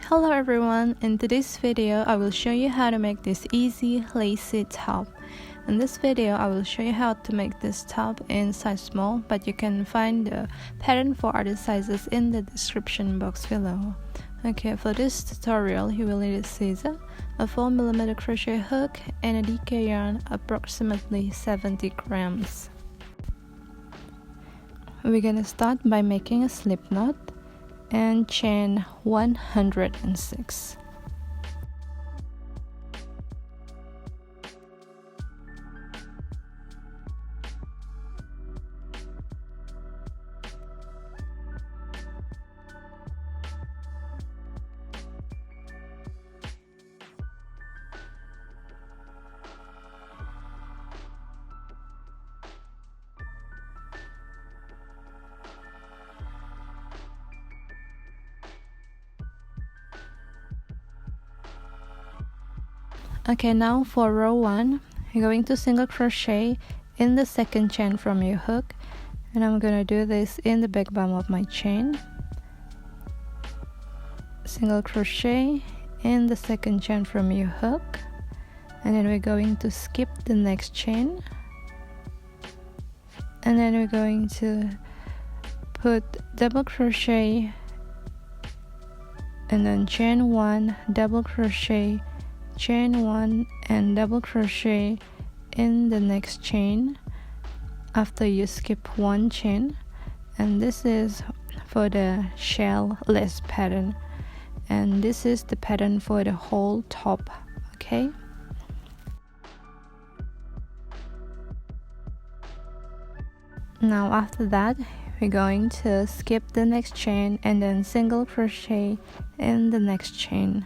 Hello everyone, in today's video I will show you how to make this easy lacy top. In this video I will show you how to make this top in size small, but you can find the pattern for other sizes in the description box below. Okay, for this tutorial you will need a scissor, a 4mm crochet hook, and a DK yarn approximately 70 grams. We're gonna start by making a slip knot and chain 106. Okay, now for row 1, you're going to single crochet in the second chain from your hook, and I'm gonna do this in the back bum of my chain. Single crochet in the second chain from your hook, and then we're going to skip the next chain, and then we're going to put double crochet and then chain 1, double crochet, chain 1 and double crochet in the next chain after you skip one chain. And this is for the shell lace pattern, and this is the pattern for the whole top. Okay, now after that we're going to skip the next chain and then single crochet in the next chain.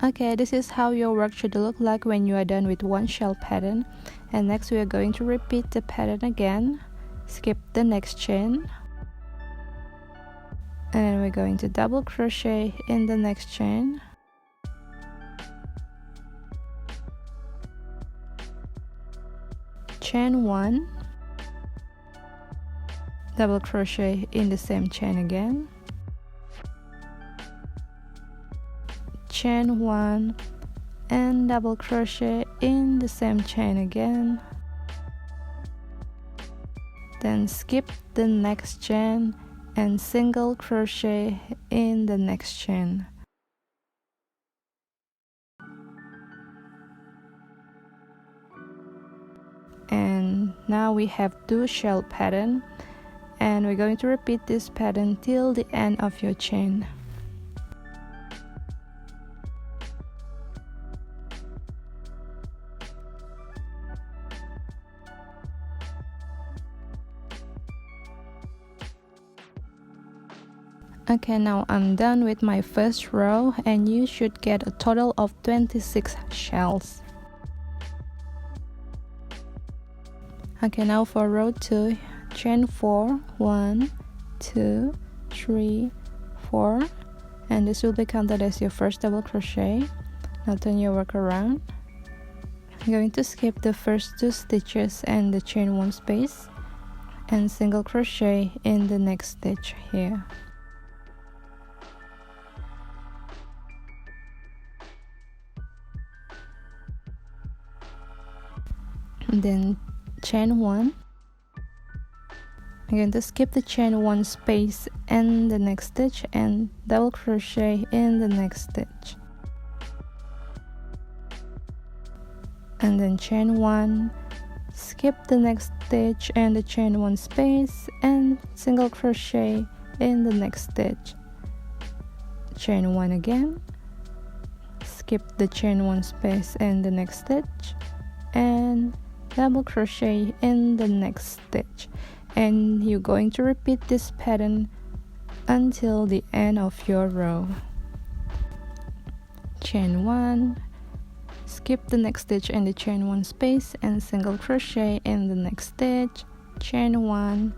Okay, this is how your work should look like when you are done with one shell pattern. And next we are going to repeat the pattern again. Skip the next chain, and then we're going to double crochet in the next chain, chain 1, double crochet in the same chain again, chain 1 and double crochet in the same chain again, then skip the next chain and single crochet in the next chain. And now we have two shell pattern, and we're going to repeat this pattern till the end of your chain. Okay, now I'm done with my first row, and you should get a total of 26 shells. Okay, now for row 2, chain 4, 1, 2, 3, 4, and this will be counted as your first double crochet. Now turn your work around. I'm going to skip the first 2 stitches and the chain 1 space and single crochet in the next stitch here. And then chain 1. I'm going to skip the chain 1 space and the next stitch and double crochet in the next stitch, and then chain 1, skip the next stitch and the chain 1 space and single crochet in the next stitch, chain 1 again, skip the chain 1 space and the next stitch, and double crochet in the next stitch. And you're going to repeat this pattern until the end of your row. Chain 1, skip the next stitch and the chain 1 space and single crochet in the next stitch, chain 1,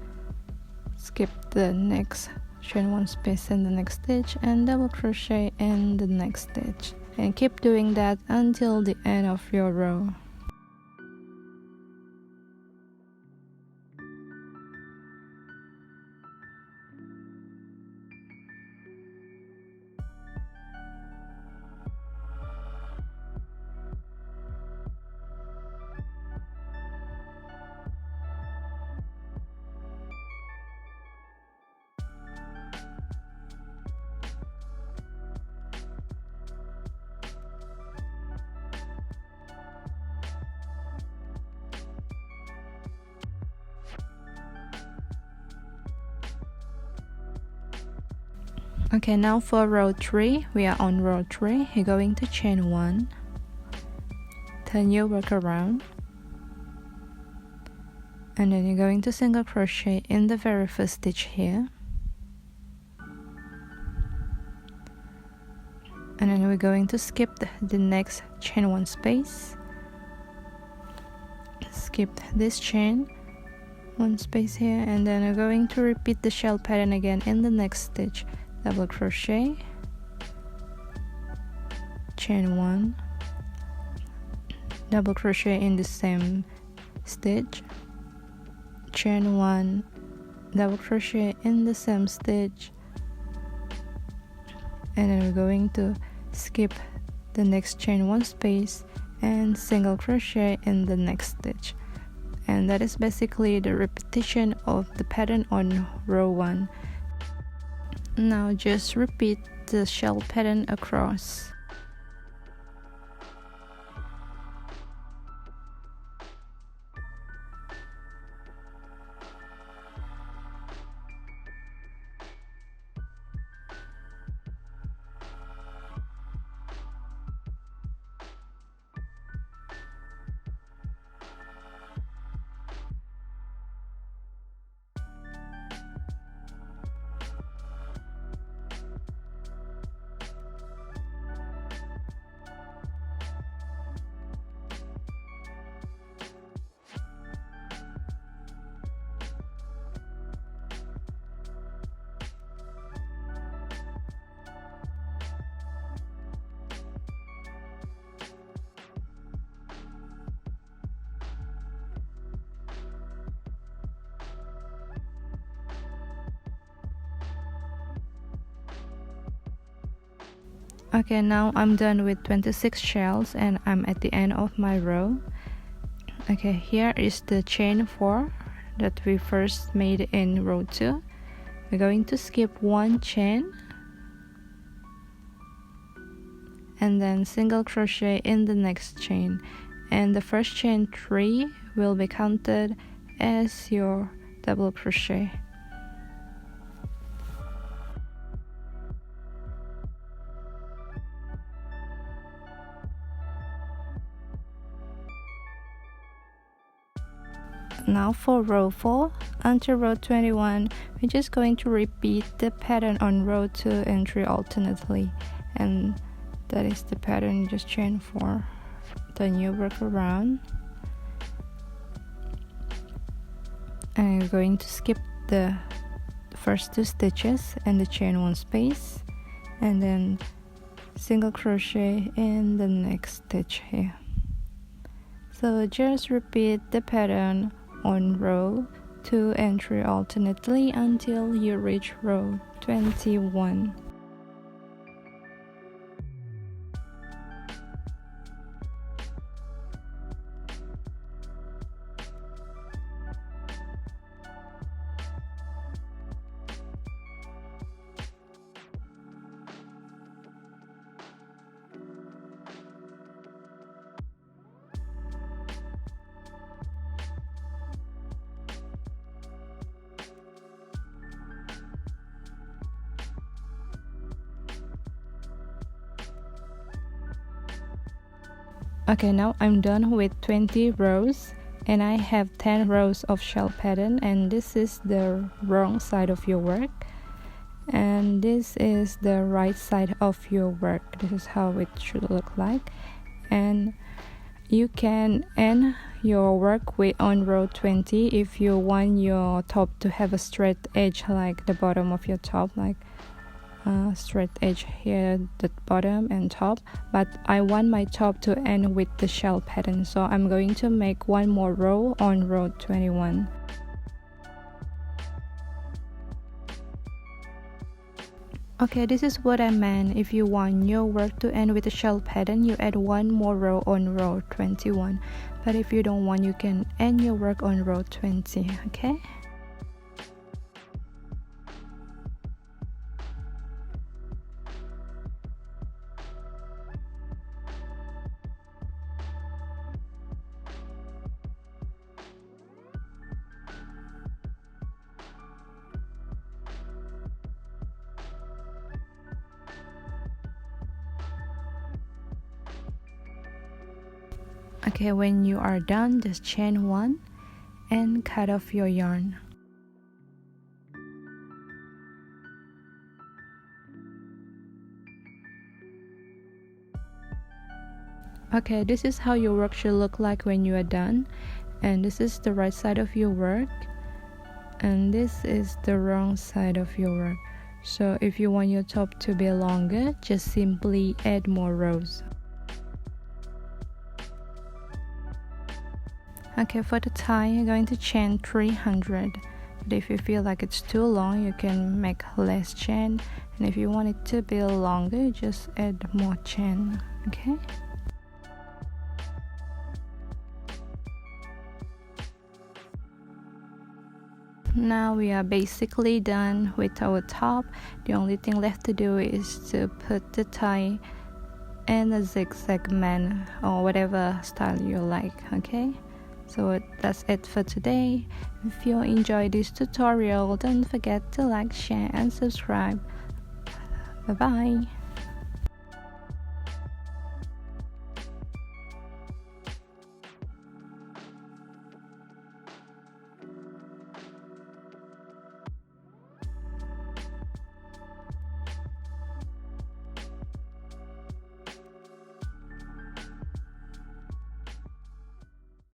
skip the next chain 1 space in the next stitch and double crochet in the next stitch, and keep doing that until the end of your row. Okay, now for row 3, we are on row 3. You're going to chain 1, turn your work around, and then you're going to single crochet in the very first stitch here, and then we're going to skip the next chain 1 space, skip this chain 1 space here, and then we're going to repeat the shell pattern again in the next stitch. Double crochet, chain 1, double crochet in the same stitch, chain 1, double crochet in the same stitch, and then we're going to skip the next chain 1 space and single crochet in the next stitch. And that is basically the repetition of the pattern on row 1. Now just repeat the shell pattern across. Okay, now I'm done with 26 shells and I'm at the end of my row. Okay, here is the chain 4 that we first made in row 2. We're going to skip 1 chain and then single crochet in the next chain, and the first chain 3 will be counted as your double crochet. Now for row 4 until row 21, we're just going to repeat the pattern on row 2 and 3 alternately, and that is the pattern. Just chain 4, turn your work around, and you're going to skip the first 2 stitches and the chain 1 space, and then single crochet in the next stitch here. So just repeat the pattern on row 2 and 3 alternately until you reach row 21. Okay, now I'm done with 20 rows and I have 10 rows of shell pattern, and this is the wrong side of your work and this is the right side of your work. This is how it should look like, and you can end your work with on row 20 if you want your top to have a straight edge like the bottom of your top, like straight edge here, the bottom and top, but I want my top to end with the shell pattern, so I'm going to make one more row on row 21. Okay, this is what I meant. If you want your work to end with a shell pattern, you add one more row on row 21, but if you don't want, you can end your work on row 20. Okay. Okay, when you are done, just chain 1 and cut off your yarn. Okay, this is how your work should look like when you are done, and this is the right side of your work, and this is the wrong side of your work. So if you want your top to be longer, just simply add more rows. Okay, for the tie, you're going to chain 300, but if you feel like it's too long, you can make less chain, and if you want it to be longer, just add more chain. Okay. Now we are basically done with our top. The only thing left to do is to put the tie in a zigzag man or whatever style you like. Okay, so that's it for today. If you enjoyed this tutorial, don't forget to like, share and subscribe. Bye bye.